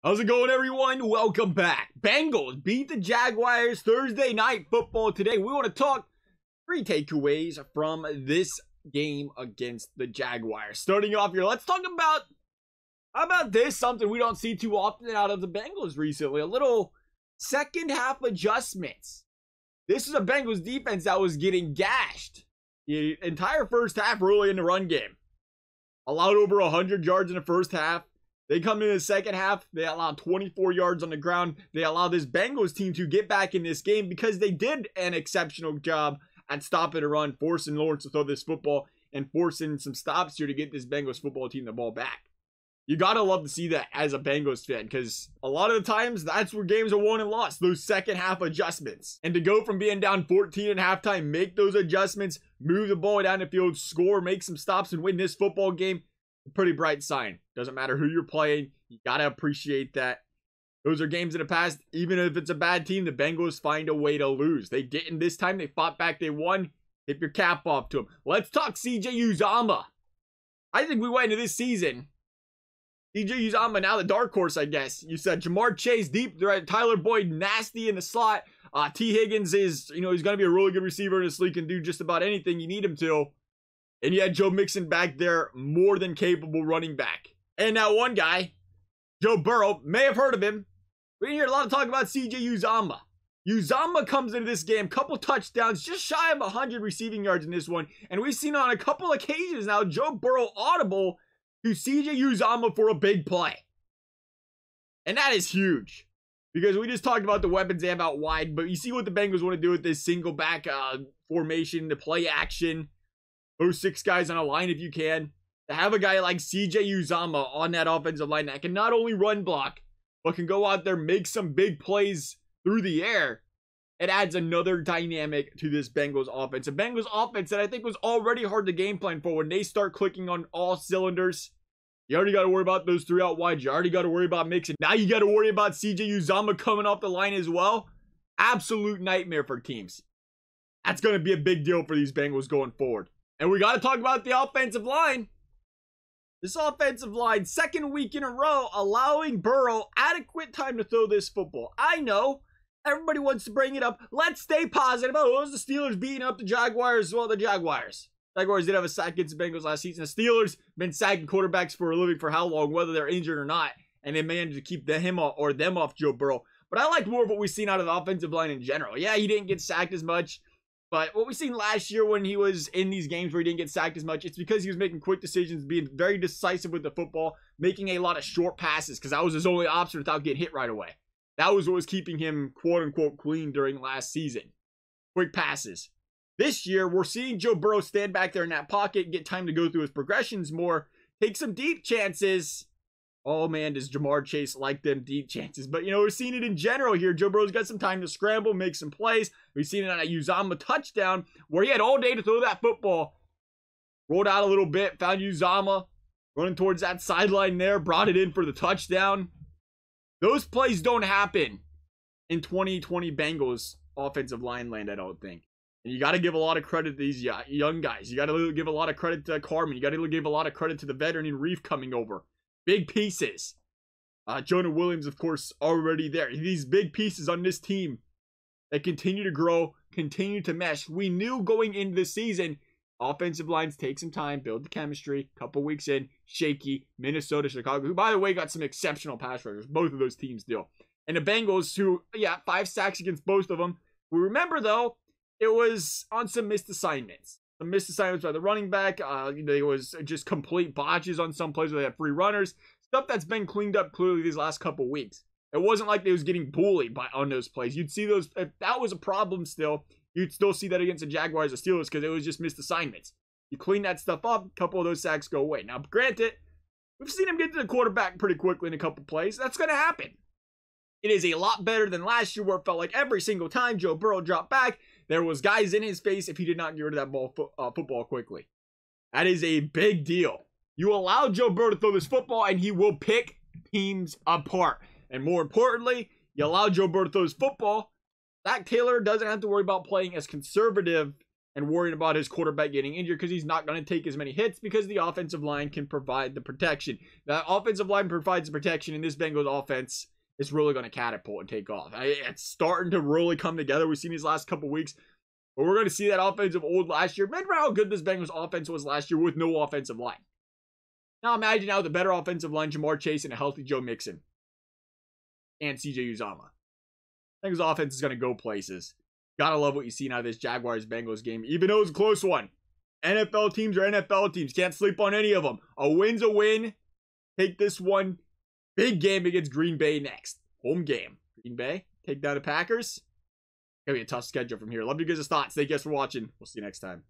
How's it going, everyone? Welcome back. Bengals beat the Jaguars Thursday night football today. We want to talk 3 takeaways from this game against the Jaguars. Starting off here, let's talk about, how about this? Something we don't see too often out of the Bengals recently. A little second half adjustments. This is a Bengals defense that was getting gashed the entire first half early in the run game. Allowed over 100 yards in the first half. They come in the second half, they allowed 24 yards on the ground. They allowed this Bengals team to get back in this game because they did an exceptional job at stopping the run, forcing Lawrence to throw this football and forcing some stops here to get this Bengals football team the ball back. You gotta love to see that as a Bengals fan, because a lot of the times that's where games are won and lost, those second half adjustments. And to go from being down 14 at halftime, make those adjustments, move the ball down the field, score, make some stops, and win this football game, a pretty bright sign. Doesn't matter who you're playing, you gotta appreciate that. Those are games in the past, even if it's a bad team, the Bengals find a way to lose. They didn't this time, they fought back, they won. Tip your cap off to them. Let's talk CJ Uzomah. I think we went into this season, CJ Uzomah, now the dark horse, I guess. You said Jamar Chase deep, right? Tyler Boyd nasty in the slot. T. Higgins is, he's going to be a really good receiver in this league, can do just about anything you need him to. And you had Joe Mixon back there, more than capable running back. And now one guy, Joe Burrow, may have heard of him. We didn't hear a lot of talk about CJ Uzomah. Uzomah comes into this game, couple touchdowns, just shy of 100 receiving yards in this one. And we've seen on a couple occasions now, Joe Burrow audible to CJ Uzomah for a big play. And that is huge. Because we just talked about the weapons they have out wide, but you see what the Bengals want to do with this single back formation, the play action. Those 6 guys on a line if you can. To have a guy like CJ Uzomah on that offensive line that can not only run block, but can go out there, make some big plays through the air. It adds another dynamic to this Bengals offense. A Bengals offense that I think was already hard to game plan for when they start clicking on all cylinders. You already got to worry about those 3 out wide. You already got to worry about Mixon. Now you got to worry about CJ Uzomah coming off the line as well. Absolute nightmare for teams. That's going to be a big deal for these Bengals going forward. And we got to talk about the offensive line. This offensive line, second week in a row, allowing Burrow adequate time to throw this football. I know everybody wants to bring it up. Let's stay positive. Oh, it was the Steelers beating up the Jaguars. Well, the Jaguars did have a sack against the Bengals last season. The Steelers been sacking quarterbacks for a living for how long, whether they're injured or not, and they managed to keep them off Joe Burrow. But I like more of what we've seen out of the offensive line in general. Yeah, he didn't get sacked as much. But what we seen last year when he was in these games where he didn't get sacked as much, it's because he was making quick decisions, being very decisive with the football, making a lot of short passes, because that was his only option without getting hit right away. That was what was keeping him, quote-unquote, clean during last season. Quick passes. This year, we're seeing Joe Burrow stand back there in that pocket, get time to go through his progressions more, take some deep chances. Oh, man, does Jamar Chase like them deep chances. But, we're seeing it in general here. Joe Burrow's got some time to scramble, make some plays. We've seen it on a Uzomah touchdown where he had all day to throw that football. Rolled out a little bit, found Uzomah, running towards that sideline there, brought it in for the touchdown. Those plays don't happen in 2020 Bengals offensive line land, I don't think. And you got to give a lot of credit to these young guys. You got to give a lot of credit to Carmen. You got to give a lot of credit to the veteran in Reef coming over. Big pieces. Jonah Williams, of course, already there. These big pieces on this team that continue to grow, continue to mesh. We knew going into the season, offensive lines take some time, build the chemistry. Couple weeks in, shaky. Minnesota, Chicago, who, by the way, got some exceptional pass rushers. Both of those teams do. And the Bengals, who, 5 sacks against both of them. We remember, though, it was on some missed assignments. Some missed assignments by the running back. There was just complete botches on some plays where they had free runners. Stuff that's been cleaned up clearly these last couple weeks. It wasn't like they was getting bullied on those plays. You'd see those, if that was a problem still, you'd still see that against the Jaguars or Steelers because it was just missed assignments. You clean that stuff up, a couple of those sacks go away. Now, granted, we've seen him get to the quarterback pretty quickly in a couple plays. That's going to happen. It is a lot better than last year where it felt like every single time Joe Burrow dropped back, there was guys in his face if he did not get rid of that football quickly. That is a big deal. You allow Joe Burrow to throw this football and he will pick teams apart. And more importantly, you allow Joe Burrow to throw this football, Zach Taylor doesn't have to worry about playing as conservative and worrying about his quarterback getting injured because he's not going to take as many hits because the offensive line can provide the protection. That offensive line provides the protection, and this Bengals offense is really going to catapult and take off. It's starting to really come together. We've seen these last couple weeks. But we're going to see that offensive old last year. Remember how good this Bengals offense was last year with no offensive line. Now imagine now the better offensive line, Jamar Chase and a healthy Joe Mixon. And CJ Uzomah. Bengals offense is going to go places. Gotta love what you see out of this Jaguars-Bengals game. Even though it's a close one. NFL teams are NFL teams. Can't sleep on any of them. A win's a win. Take this one. Big game against Green Bay next. Home game. Green Bay. Take down the Packers. Gonna be a tough schedule from here. Love you guys' thoughts. Thank you guys for watching. We'll see you next time.